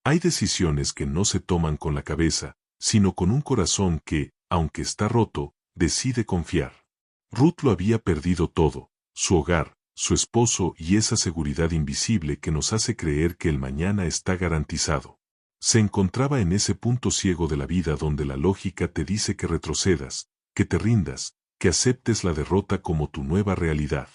Hay decisiones que no se toman con la cabeza, sino con un corazón que, aunque está roto, decide confiar. Ruth lo había perdido todo, su hogar, su esposo y esa seguridad invisible que nos hace creer que el mañana está garantizado. Se encontraba en ese punto ciego de la vida donde la lógica te dice que retrocedas, que te rindas, que aceptes la derrota como tu nueva realidad.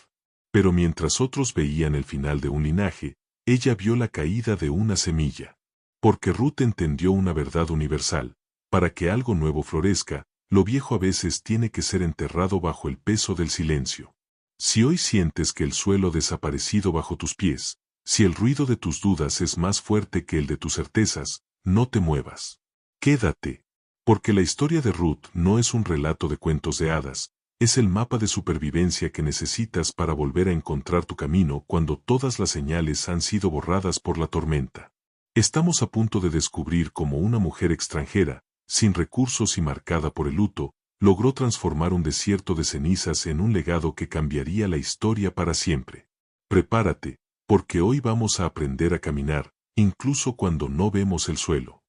Pero mientras otros veían el final de un linaje, ella vio la caída de una semilla. Porque Ruth entendió una verdad universal: para que algo nuevo florezca, lo viejo a veces tiene que ser enterrado bajo el peso del silencio. Si hoy sientes que el suelo ha desaparecido bajo tus pies, si el ruido de tus dudas es más fuerte que el de tus certezas, no te muevas. Quédate. Porque la historia de Ruth no es un relato de cuentos de hadas, es el mapa de supervivencia que necesitas para volver a encontrar tu camino cuando todas las señales han sido borradas por la tormenta. Estamos a punto de descubrir cómo una mujer extranjera, sin recursos y marcada por el luto, logró transformar un desierto de cenizas en un legado que cambiaría la historia para siempre. Prepárate, porque hoy vamos a aprender a caminar, incluso cuando no vemos el suelo.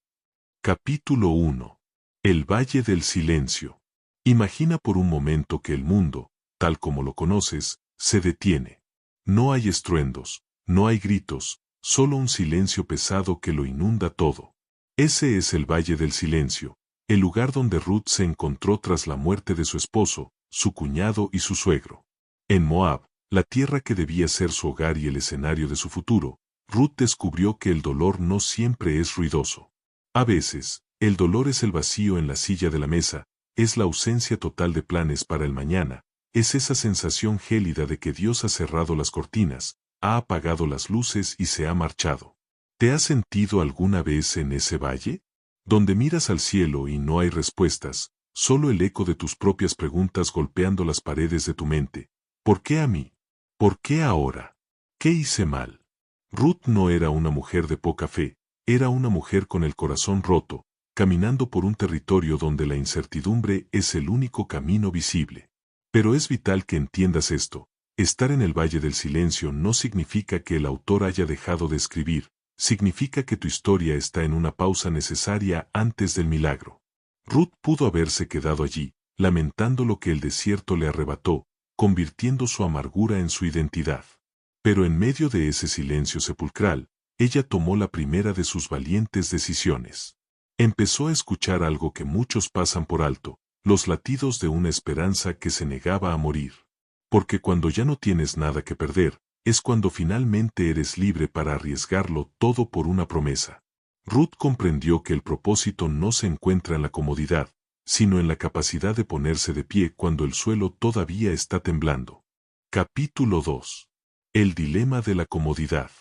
Capítulo 1. El Valle del Silencio. Imagina por un momento que el mundo, tal como lo conoces, se detiene. No hay estruendos, no hay gritos, solo un silencio pesado que lo inunda todo. Ese es el Valle del Silencio, el lugar donde Ruth se encontró tras la muerte de su esposo, su cuñado y su suegro. En Moab, la tierra que debía ser su hogar y el escenario de su futuro, Ruth descubrió que el dolor no siempre es ruidoso. A veces, el dolor es el vacío en la silla de la mesa, es la ausencia total de planes para el mañana, es esa sensación gélida de que Dios ha cerrado las cortinas, ha apagado las luces y se ha marchado. ¿Te has sentido alguna vez en ese valle? Donde miras al cielo y no hay respuestas, solo el eco de tus propias preguntas golpeando las paredes de tu mente. ¿Por qué a mí? ¿Por qué ahora? ¿Qué hice mal? Ruth no era una mujer de poca fe, era una mujer con el corazón roto, caminando por un territorio donde la incertidumbre es el único camino visible. Pero es vital que entiendas esto: estar en el Valle del Silencio no significa que el autor haya dejado de escribir, significa que tu historia está en una pausa necesaria antes del milagro. Ruth pudo haberse quedado allí, lamentando lo que el desierto le arrebató, convirtiendo su amargura en su identidad. Pero en medio de ese silencio sepulcral, ella tomó la primera de sus valientes decisiones. Empezó a escuchar algo que muchos pasan por alto: los latidos de una esperanza que se negaba a morir. Porque cuando ya no tienes nada que perder, es cuando finalmente eres libre para arriesgarlo todo por una promesa. Ruth comprendió que el propósito no se encuentra en la comodidad, sino en la capacidad de ponerse de pie cuando el suelo todavía está temblando. Capítulo 2. El dilema de la comodidad.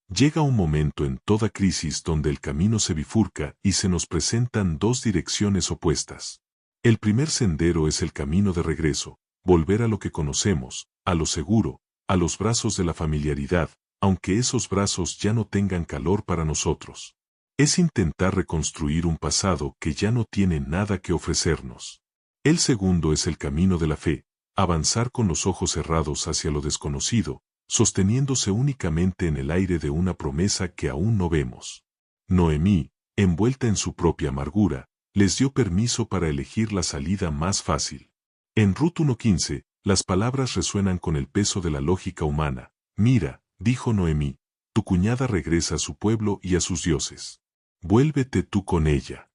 Llega un momento en toda crisis donde el camino se bifurca y se nos presentan dos direcciones opuestas. El primer sendero es el camino de regreso, volver a lo que conocemos, a lo seguro, a los brazos de la familiaridad, aunque esos brazos ya no tengan calor para nosotros. Es intentar reconstruir un pasado que ya no tiene nada que ofrecernos. El segundo es el camino de la fe, avanzar con los ojos cerrados hacia lo desconocido, sosteniéndose únicamente en el aire de una promesa que aún no vemos. Noemí, envuelta en su propia amargura, les dio permiso para elegir la salida más fácil. En Ruth 1:15, las palabras resuenan con el peso de la lógica humana. Mira, dijo Noemí, tu cuñada regresa a su pueblo y a sus dioses. Vuélvete tú con ella.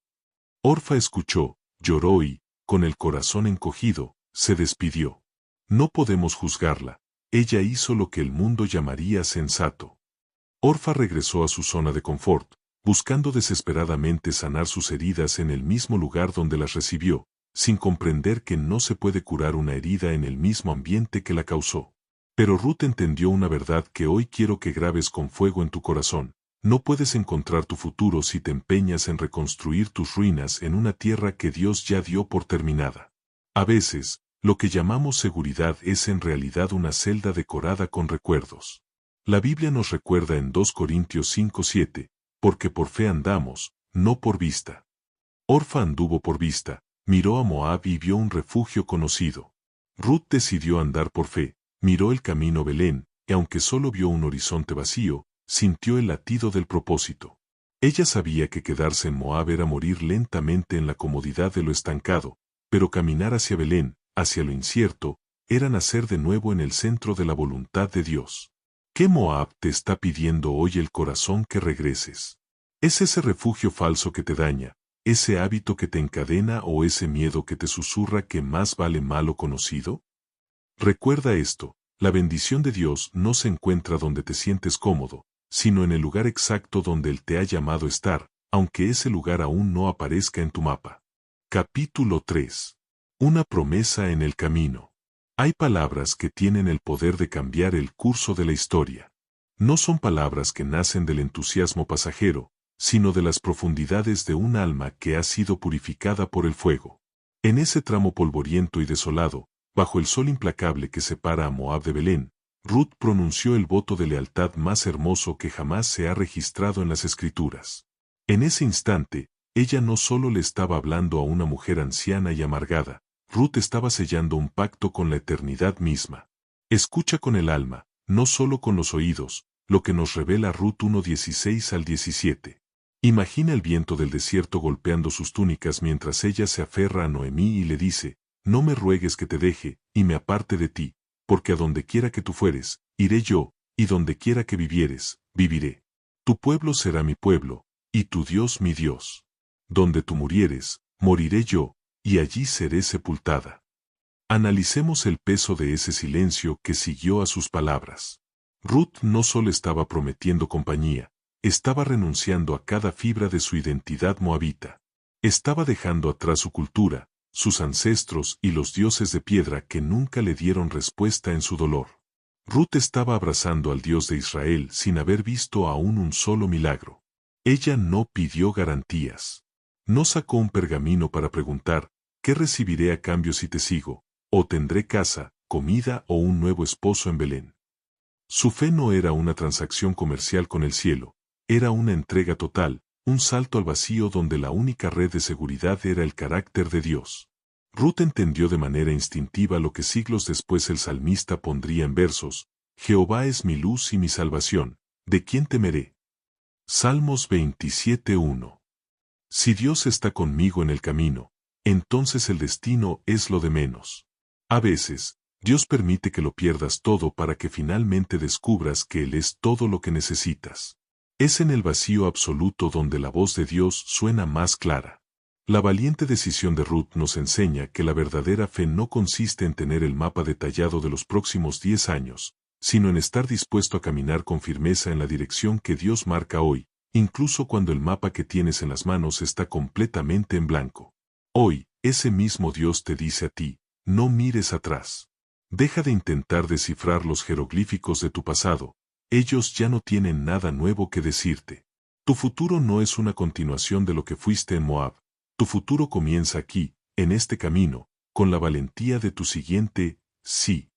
Orfa escuchó, lloró y, con el corazón encogido, se despidió. No podemos juzgarla. Ella hizo lo que el mundo llamaría sensato. Orfa regresó a su zona de confort, buscando desesperadamente sanar sus heridas en el mismo lugar donde las recibió, sin comprender que no se puede curar una herida en el mismo ambiente que la causó. Pero Ruth entendió una verdad que hoy quiero que grabes con fuego en tu corazón: no puedes encontrar tu futuro si te empeñas en reconstruir tus ruinas en una tierra que Dios ya dio por terminada. A veces, lo que llamamos seguridad es en realidad una celda decorada con recuerdos. La Biblia nos recuerda en 2 Corintios 5:7, porque por fe andamos, no por vista. Orfa anduvo por vista, miró a Moab y vio un refugio conocido. Ruth decidió andar por fe, miró el camino Belén, y aunque solo vio un horizonte vacío, sintió el latido del propósito. Ella sabía que quedarse en Moab era morir lentamente en la comodidad de lo estancado, pero caminar hacia Belén, hacia lo incierto, era nacer de nuevo en el centro de la voluntad de Dios. ¿Qué Moab te está pidiendo hoy el corazón que regreses? ¿Es ese refugio falso que te daña, ese hábito que te encadena o ese miedo que te susurra que más vale malo conocido? Recuerda esto, la bendición de Dios no se encuentra donde te sientes cómodo, sino en el lugar exacto donde Él te ha llamado estar, aunque ese lugar aún no aparezca en tu mapa. Capítulo 3. Una promesa en el camino. Hay palabras que tienen el poder de cambiar el curso de la historia. No son palabras que nacen del entusiasmo pasajero, sino de las profundidades de un alma que ha sido purificada por el fuego. En ese tramo polvoriento y desolado, bajo el sol implacable que separa a Moab de Belén, Ruth pronunció el voto de lealtad más hermoso que jamás se ha registrado en las Escrituras. En ese instante, ella no solo le estaba hablando a una mujer anciana y amargada, Ruth estaba sellando un pacto con la eternidad misma. Escucha con el alma, no solo con los oídos, lo que nos revela Ruth 1:16 al 17. Imagina el viento del desierto golpeando sus túnicas mientras ella se aferra a Noemí y le dice, no me ruegues que te deje, y me aparte de ti, porque a donde quiera que tú fueres, iré yo, y donde quiera que vivieres, viviré. Tu pueblo será mi pueblo, y tu Dios mi Dios. Donde tú murieres, moriré yo, y allí seré sepultada. Analicemos el peso de ese silencio que siguió a sus palabras. Ruth no solo estaba prometiendo compañía, estaba renunciando a cada fibra de su identidad moabita. Estaba dejando atrás su cultura, sus ancestros y los dioses de piedra que nunca le dieron respuesta en su dolor. Ruth estaba abrazando al Dios de Israel sin haber visto aún un solo milagro. Ella no pidió garantías. No sacó un pergamino para preguntar, ¿qué recibiré a cambio si te sigo? ¿O tendré casa, comida o un nuevo esposo en Belén? Su fe no era una transacción comercial con el cielo, era una entrega total, un salto al vacío donde la única red de seguridad era el carácter de Dios. Ruth entendió de manera instintiva lo que siglos después el salmista pondría en versos, Jehová es mi luz y mi salvación, ¿de quién temeré? Salmos 27:1. Si Dios está conmigo en el camino, entonces el destino es lo de menos. A veces, Dios permite que lo pierdas todo para que finalmente descubras que Él es todo lo que necesitas. Es en el vacío absoluto donde la voz de Dios suena más clara. La valiente decisión de Ruth nos enseña que la verdadera fe no consiste en tener el mapa detallado de los próximos 10 años, sino en estar dispuesto a caminar con firmeza en la dirección que Dios marca hoy, incluso cuando el mapa que tienes en las manos está completamente en blanco. Hoy, ese mismo Dios te dice a ti, no mires atrás. Deja de intentar descifrar los jeroglíficos de tu pasado, ellos ya no tienen nada nuevo que decirte. Tu futuro no es una continuación de lo que fuiste en Moab, tu futuro comienza aquí, en este camino, con la valentía de tu siguiente, sí.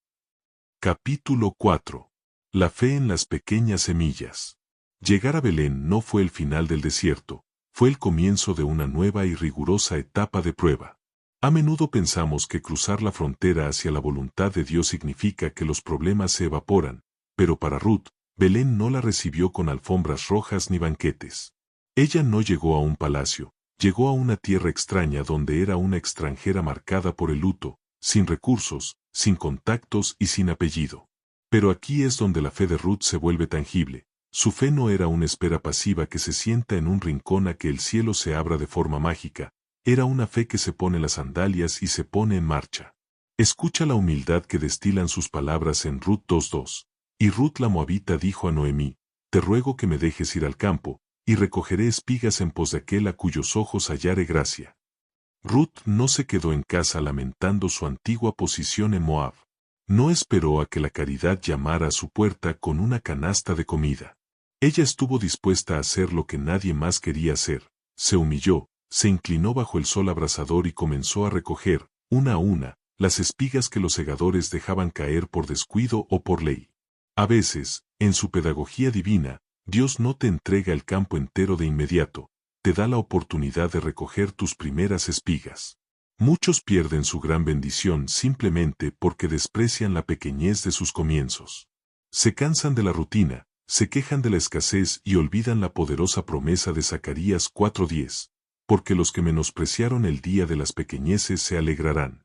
Capítulo 4. La fe en las pequeñas semillas. Llegar a Belén no fue el final del desierto, fue el comienzo de una nueva y rigurosa etapa de prueba. A menudo pensamos que cruzar la frontera hacia la voluntad de Dios significa que los problemas se evaporan, pero para Ruth, Belén no la recibió con alfombras rojas ni banquetes. Ella no llegó a un palacio, llegó a una tierra extraña donde era una extranjera marcada por el luto, sin recursos, sin contactos y sin apellido. Pero aquí es donde la fe de Ruth se vuelve tangible. Su fe no era una espera pasiva que se sienta en un rincón a que el cielo se abra de forma mágica, era una fe que se pone las sandalias y se pone en marcha. Escucha la humildad que destilan sus palabras en Ruth 2:2. Y Ruth la moabita dijo a Noemí, te ruego que me dejes ir al campo, y recogeré espigas en pos de aquel a cuyos ojos hallare gracia. Ruth no se quedó en casa lamentando su antigua posición en Moab. No esperó a que la caridad llamara a su puerta con una canasta de comida. Ella estuvo dispuesta a hacer lo que nadie más quería hacer. Se humilló, se inclinó bajo el sol abrasador y comenzó a recoger, una a una, las espigas que los segadores dejaban caer por descuido o por ley. A veces, en su pedagogía divina, Dios no te entrega el campo entero de inmediato, te da la oportunidad de recoger tus primeras espigas. Muchos pierden su gran bendición simplemente porque desprecian la pequeñez de sus comienzos. Se cansan de la rutina, se quejan de la escasez y olvidan la poderosa promesa de Zacarías 4:10, porque los que menospreciaron el día de las pequeñeces se alegrarán.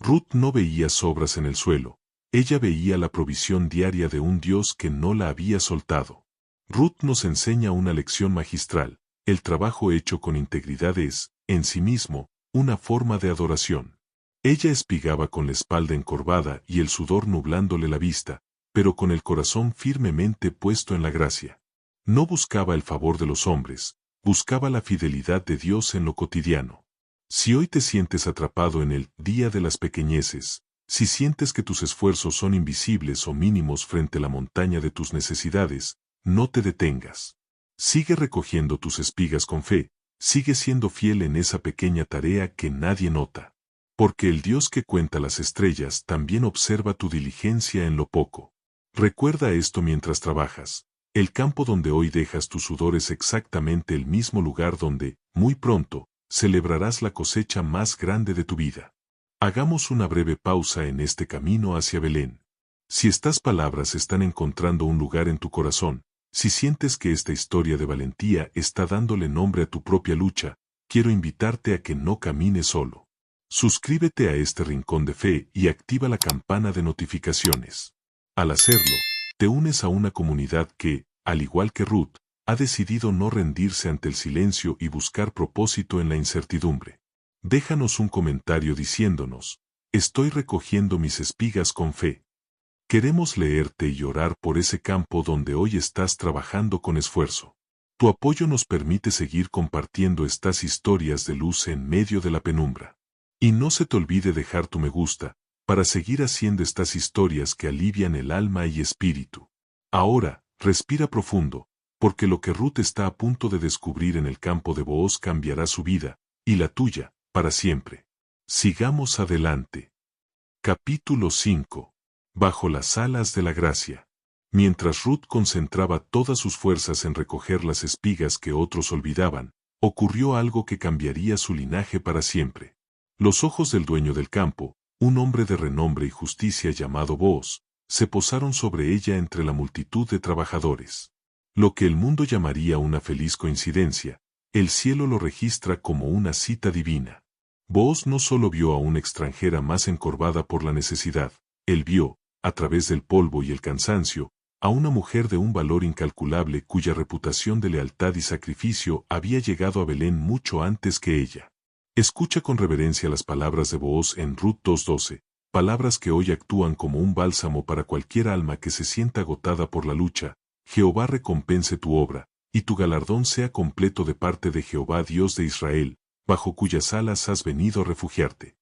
Ruth no veía sobras en el suelo, ella veía la provisión diaria de un Dios que no la había soltado. Ruth nos enseña una lección magistral: el trabajo hecho con integridad es, en sí mismo, una forma de adoración. Ella espigaba con la espalda encorvada y el sudor nublándole la vista, pero con el corazón firmemente puesto en la gracia. No buscaba el favor de los hombres, buscaba la fidelidad de Dios en lo cotidiano. Si hoy te sientes atrapado en el día de las pequeñeces, si sientes que tus esfuerzos son invisibles o mínimos frente a la montaña de tus necesidades, no te detengas. Sigue recogiendo tus espigas con fe, sigue siendo fiel en esa pequeña tarea que nadie nota. Porque el Dios que cuenta las estrellas también observa tu diligencia en lo poco. Recuerda esto mientras trabajas: el campo donde hoy dejas tu sudor es exactamente el mismo lugar donde, muy pronto, celebrarás la cosecha más grande de tu vida. Hagamos una breve pausa en este camino hacia Belén. Si estas palabras están encontrando un lugar en tu corazón, si sientes que esta historia de valentía está dándole nombre a tu propia lucha, quiero invitarte a que no camines solo. Suscríbete a este rincón de fe y activa la campana de notificaciones. Al hacerlo, te unes a una comunidad que, al igual que Ruth, ha decidido no rendirse ante el silencio y buscar propósito en la incertidumbre. Déjanos un comentario diciéndonos: estoy recogiendo mis espigas con fe. Queremos leerte y orar por ese campo donde hoy estás trabajando con esfuerzo. Tu apoyo nos permite seguir compartiendo estas historias de luz en medio de la penumbra. Y no se te olvide dejar tu me gusta, para seguir haciendo estas historias que alivian el alma y espíritu. Ahora, respira profundo, porque lo que Ruth está a punto de descubrir en el campo de Booz cambiará su vida, y la tuya, para siempre. Sigamos adelante. Capítulo 5. Bajo las alas de la gracia. Mientras Ruth concentraba todas sus fuerzas en recoger las espigas que otros olvidaban, ocurrió algo que cambiaría su linaje para siempre. Los ojos del dueño del campo, un hombre de renombre y justicia llamado Booz, se posaron sobre ella entre la multitud de trabajadores. Lo que el mundo llamaría una feliz coincidencia, el cielo lo registra como una cita divina. Booz no solo vio a una extranjera más encorvada por la necesidad, él vio, a través del polvo y el cansancio, a una mujer de un valor incalculable cuya reputación de lealtad y sacrificio había llegado a Belén mucho antes que ella. Escucha con reverencia las palabras de Booz en Ruth 2:12, palabras que hoy actúan como un bálsamo para cualquier alma que se sienta agotada por la lucha. Jehová recompense tu obra, y tu galardón sea completo de parte de Jehová Dios de Israel, bajo cuyas alas has venido a refugiarte.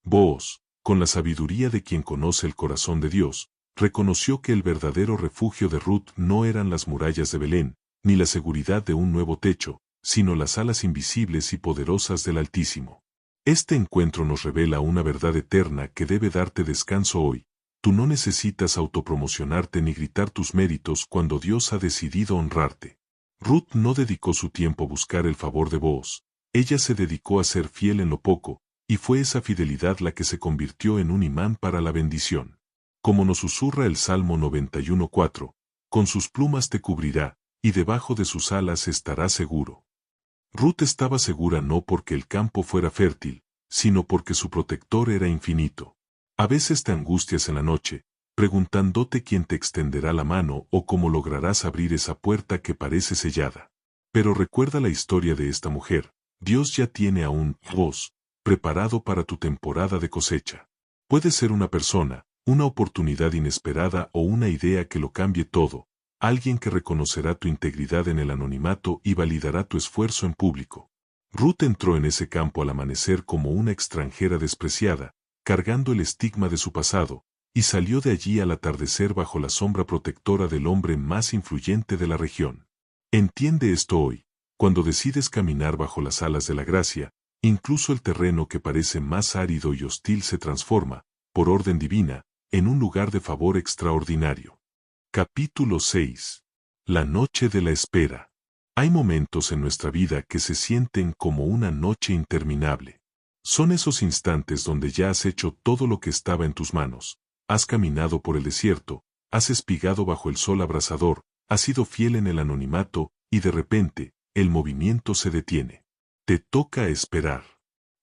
Booz, con la sabiduría de quien conoce el corazón de Dios, reconoció que el verdadero refugio de Ruth no eran las murallas de Belén, ni la seguridad de un nuevo techo, sino las alas invisibles y poderosas del Altísimo. Este encuentro nos revela una verdad eterna que debe darte descanso hoy. Tú no necesitas autopromocionarte ni gritar tus méritos cuando Dios ha decidido honrarte. Ruth no dedicó su tiempo a buscar el favor de Booz, ella se dedicó a ser fiel en lo poco, y fue esa fidelidad la que se convirtió en un imán para la bendición. Como nos susurra el Salmo 91:4, con sus plumas te cubrirá, y debajo de sus alas estarás seguro. Ruth estaba segura no porque el campo fuera fértil, sino porque su protector era infinito. A veces te angustias en la noche, preguntándote quién te extenderá la mano o cómo lograrás abrir esa puerta que parece sellada. Pero recuerda la historia de esta mujer: Dios ya tiene a un Booz preparado para tu temporada de cosecha. Puede ser una persona, una oportunidad inesperada o una idea que lo cambie todo, alguien que reconocerá tu integridad en el anonimato y validará tu esfuerzo en público. Ruth entró en ese campo al amanecer como una extranjera despreciada, cargando el estigma de su pasado, y salió de allí al atardecer bajo la sombra protectora del hombre más influyente de la región. Entiende esto hoy: cuando decides caminar bajo las alas de la gracia, incluso el terreno que parece más árido y hostil se transforma, por orden divina, en un lugar de favor extraordinario. Capítulo 6. La noche de la espera. Hay momentos en nuestra vida que se sienten como una noche interminable. Son esos instantes donde ya has hecho todo lo que estaba en tus manos, has caminado por el desierto, has espigado bajo el sol abrasador, ha sido fiel en el anonimato, y de repente, el movimiento se detiene. Te toca esperar.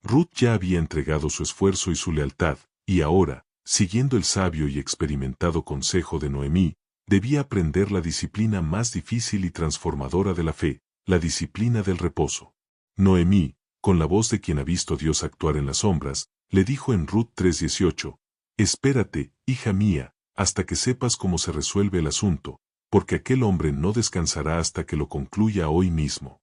Ruth ya había entregado su esfuerzo y su lealtad, y ahora, siguiendo el sabio y experimentado consejo de Noemí, debía aprender la disciplina más difícil y transformadora de la fe, la disciplina del reposo. Noemí, con la voz de quien ha visto a Dios actuar en las sombras, le dijo en Ruth 3:18, espérate, hija mía, hasta que sepas cómo se resuelve el asunto, porque aquel hombre no descansará hasta que lo concluya hoy mismo.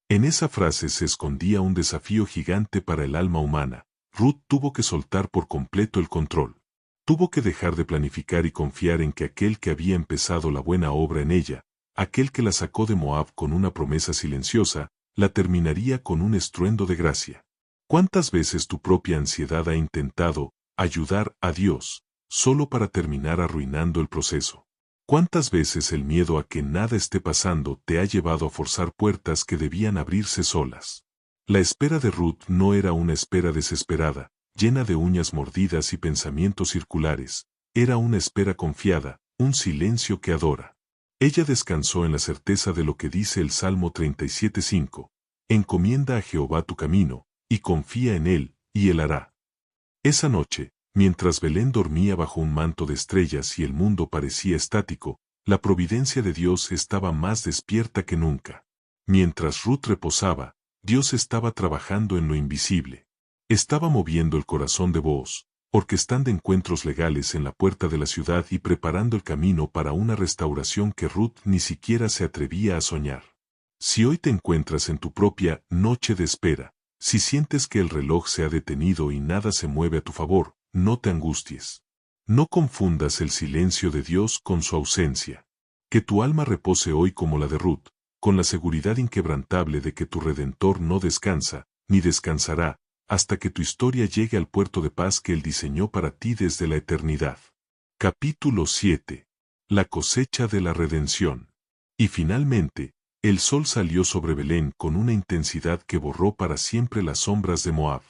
En esa frase se escondía un desafío gigante para el alma humana. Ruth tuvo que soltar por completo el control. Tuvo que dejar de planificar y confiar en que aquel que había empezado la buena obra en ella, aquel que la sacó de Moab con una promesa silenciosa, la terminaría con un estruendo de gracia. ¿Cuántas veces tu propia ansiedad ha intentado ayudar a Dios, solo para terminar arruinando el proceso? ¿Cuántas veces el miedo a que nada esté pasando te ha llevado a forzar puertas que debían abrirse solas? La espera de Ruth no era una espera desesperada, llena de uñas mordidas y pensamientos circulares, era una espera confiada, un silencio que adora. Ella descansó en la certeza de lo que dice el Salmo 37:5, encomienda a Jehová tu camino, y confía en él, y él hará. Esa noche, mientras Belén dormía bajo un manto de estrellas y el mundo parecía estático, la providencia de Dios estaba más despierta que nunca. Mientras Ruth reposaba, Dios estaba trabajando en lo invisible. Estaba moviendo el corazón de Booz, orquestando encuentros legales en la puerta de la ciudad y preparando el camino para una restauración que Ruth ni siquiera se atrevía a soñar. Si hoy te encuentras en tu propia noche de espera, si sientes que el reloj se ha detenido y nada se mueve a tu favor, no te angusties. No confundas el silencio de Dios con su ausencia. Que tu alma repose hoy como la de Ruth, con la seguridad inquebrantable de que tu Redentor no descansa, ni descansará, hasta que tu historia llegue al puerto de paz que Él diseñó para ti desde la eternidad. Capítulo 7. La cosecha de la redención. Y finalmente, el sol salió sobre Belén con una intensidad que borró para siempre las sombras de Moab.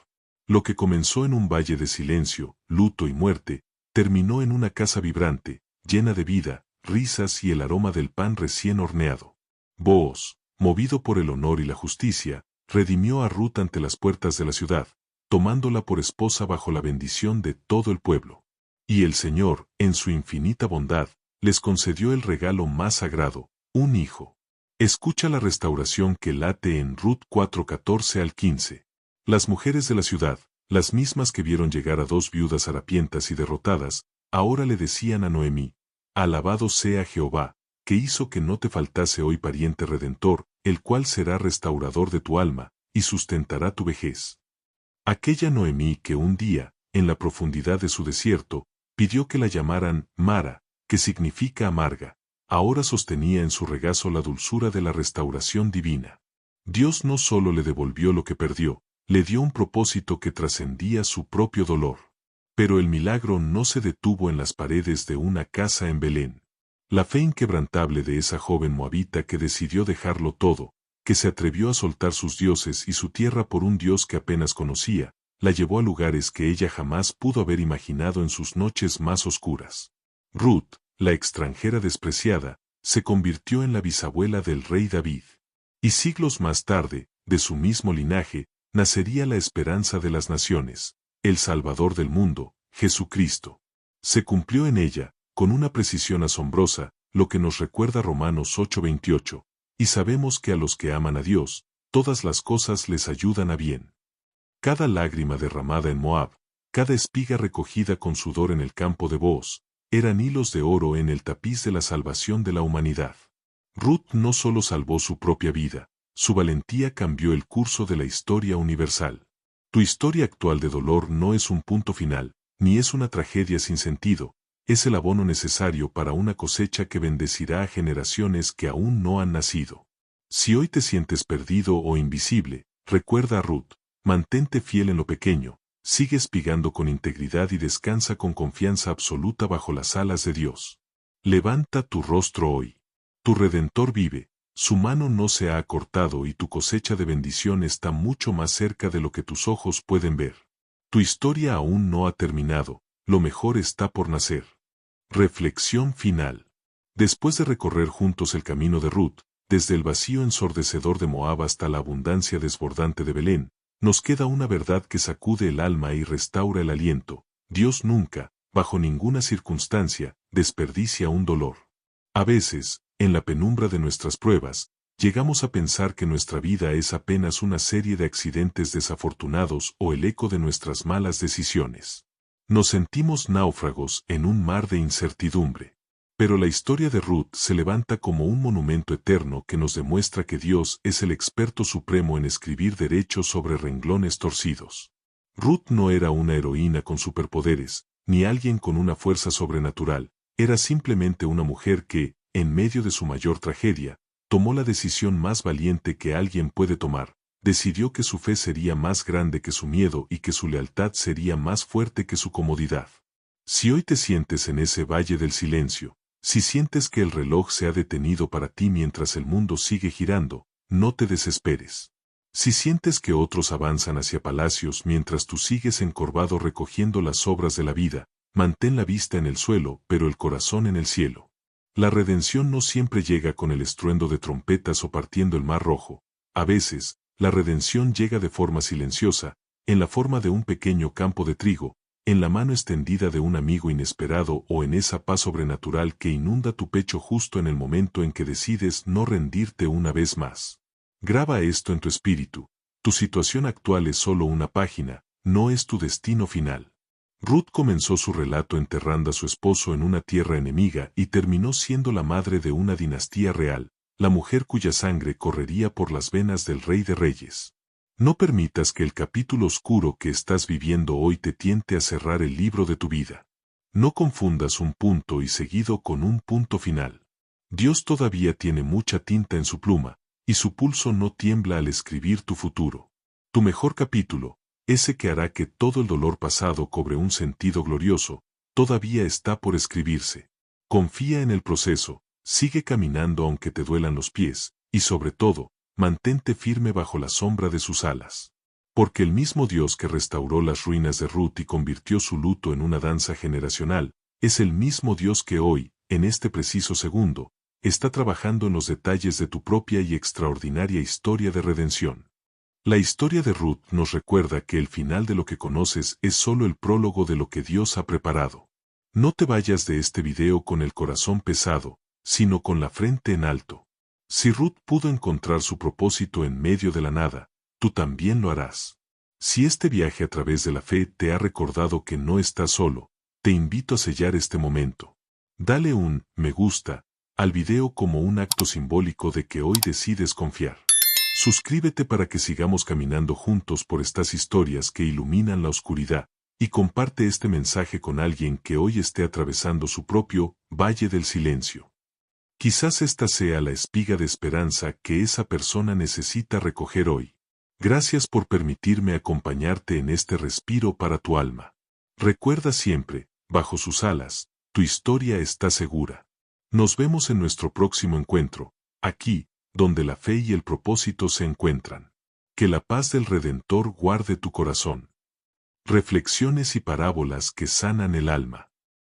Lo que comenzó en un valle de silencio, luto y muerte, terminó en una casa vibrante, llena de vida, risas y el aroma del pan recién horneado. Booz, movido por el honor y la justicia, redimió a Ruth ante las puertas de la ciudad, tomándola por esposa bajo la bendición de todo el pueblo. Y el Señor, en su infinita bondad, les concedió el regalo más sagrado, un hijo. Escucha la restauración que late en Ruth 4:14 al 15. Las mujeres de la ciudad, las mismas que vieron llegar a dos viudas harapientas y derrotadas, ahora le decían a Noemí, alabado sea Jehová, que hizo que no te faltase hoy pariente redentor, el cual será restaurador de tu alma, y sustentará tu vejez. Aquella Noemí que un día, en la profundidad de su desierto, pidió que la llamaran Mara, que significa amarga, ahora sostenía en su regazo la dulzura de la restauración divina. Dios no solo le devolvió lo que perdió, le dio un propósito que trascendía su propio dolor. Pero el milagro no se detuvo en las paredes de una casa en Belén. La fe inquebrantable de esa joven moabita que decidió dejarlo todo, que se atrevió a soltar sus dioses y su tierra por un Dios que apenas conocía, la llevó a lugares que ella jamás pudo haber imaginado en sus noches más oscuras. Ruth, la extranjera despreciada, se convirtió en la bisabuela del rey David. Y siglos más tarde, de su mismo linaje, nacería la esperanza de las naciones, el Salvador del mundo, Jesucristo. Se cumplió en ella, con una precisión asombrosa, lo que nos recuerda Romanos 8:28, y sabemos que a los que aman a Dios, todas las cosas les ayudan a bien. Cada lágrima derramada en Moab, cada espiga recogida con sudor en el campo de Booz, eran hilos de oro en el tapiz de la salvación de la humanidad. Ruth no solo salvó su propia vida, su valentía cambió el curso de la historia universal. Tu historia actual de dolor no es un punto final, ni es una tragedia sin sentido, es el abono necesario para una cosecha que bendecirá a generaciones que aún no han nacido. Si hoy te sientes perdido o invisible, recuerda a Ruth, mantente fiel en lo pequeño, sigue espigando con integridad y descansa con confianza absoluta bajo las alas de Dios. Levanta tu rostro hoy. Tu Redentor vive, su mano no se ha acortado y tu cosecha de bendición está mucho más cerca de lo que tus ojos pueden ver. Tu historia aún no ha terminado, lo mejor está por nacer. Reflexión final. Después de recorrer juntos el camino de Ruth, desde el vacío ensordecedor de Moab hasta la abundancia desbordante de Belén, nos queda una verdad que sacude el alma y restaura el aliento. Dios nunca, bajo ninguna circunstancia, desperdicia un dolor. A veces, en la penumbra de nuestras pruebas, llegamos a pensar que nuestra vida es apenas una serie de accidentes desafortunados o el eco de nuestras malas decisiones. Nos sentimos náufragos en un mar de incertidumbre. Pero la historia de Ruth se levanta como un monumento eterno que nos demuestra que Dios es el experto supremo en escribir derechos sobre renglones torcidos. Ruth no era una heroína con superpoderes, ni alguien con una fuerza sobrenatural, era simplemente una mujer que, en medio de su mayor tragedia, tomó la decisión más valiente que alguien puede tomar, decidió que su fe sería más grande que su miedo y que su lealtad sería más fuerte que su comodidad. Si hoy te sientes en ese valle del silencio, si sientes que el reloj se ha detenido para ti mientras el mundo sigue girando, no te desesperes. Si sientes que otros avanzan hacia palacios mientras tú sigues encorvado recogiendo las sobras de la vida, mantén la vista en el suelo, pero el corazón en el cielo. La redención no siempre llega con el estruendo de trompetas o partiendo el mar rojo. A veces, la redención llega de forma silenciosa, en la forma de un pequeño campo de trigo, en la mano extendida de un amigo inesperado o en esa paz sobrenatural que inunda tu pecho justo en el momento en que decides no rendirte una vez más. Graba esto en tu espíritu. Tu situación actual es solo una página, no es tu destino final. Ruth comenzó su relato enterrando a su esposo en una tierra enemiga y terminó siendo la madre de una dinastía real, la mujer cuya sangre correría por las venas del Rey de Reyes. No permitas que el capítulo oscuro que estás viviendo hoy te tiente a cerrar el libro de tu vida. No confundas un punto y seguido con un punto final. Dios todavía tiene mucha tinta en su pluma, y su pulso no tiembla al escribir tu futuro. Tu mejor capítulo, ese que hará que todo el dolor pasado cobre un sentido glorioso, todavía está por escribirse. Confía en el proceso, sigue caminando aunque te duelan los pies, y sobre todo, mantente firme bajo la sombra de sus alas. Porque el mismo Dios que restauró las ruinas de Ruth y convirtió su luto en una danza generacional, es el mismo Dios que hoy, en este preciso segundo, está trabajando en los detalles de tu propia y extraordinaria historia de redención. La historia de Ruth nos recuerda que el final de lo que conoces es solo el prólogo de lo que Dios ha preparado. No te vayas de este video con el corazón pesado, sino con la frente en alto. Si Ruth pudo encontrar su propósito en medio de la nada, tú también lo harás. Si este viaje a través de la fe te ha recordado que no estás solo, te invito a sellar este momento. Dale un me gusta al video como un acto simbólico de que hoy decides confiar. Suscríbete para que sigamos caminando juntos por estas historias que iluminan la oscuridad, y comparte este mensaje con alguien que hoy esté atravesando su propio valle del silencio. Quizás esta sea la espiga de esperanza que esa persona necesita recoger hoy. Gracias por permitirme acompañarte en este respiro para tu alma. Recuerda siempre, bajo sus alas, tu historia está segura. Nos vemos en nuestro próximo encuentro, aquí, donde la fe y el propósito se encuentran. Que la paz del Redentor guarde tu corazón. Reflexiones y parábolas que sanan el alma.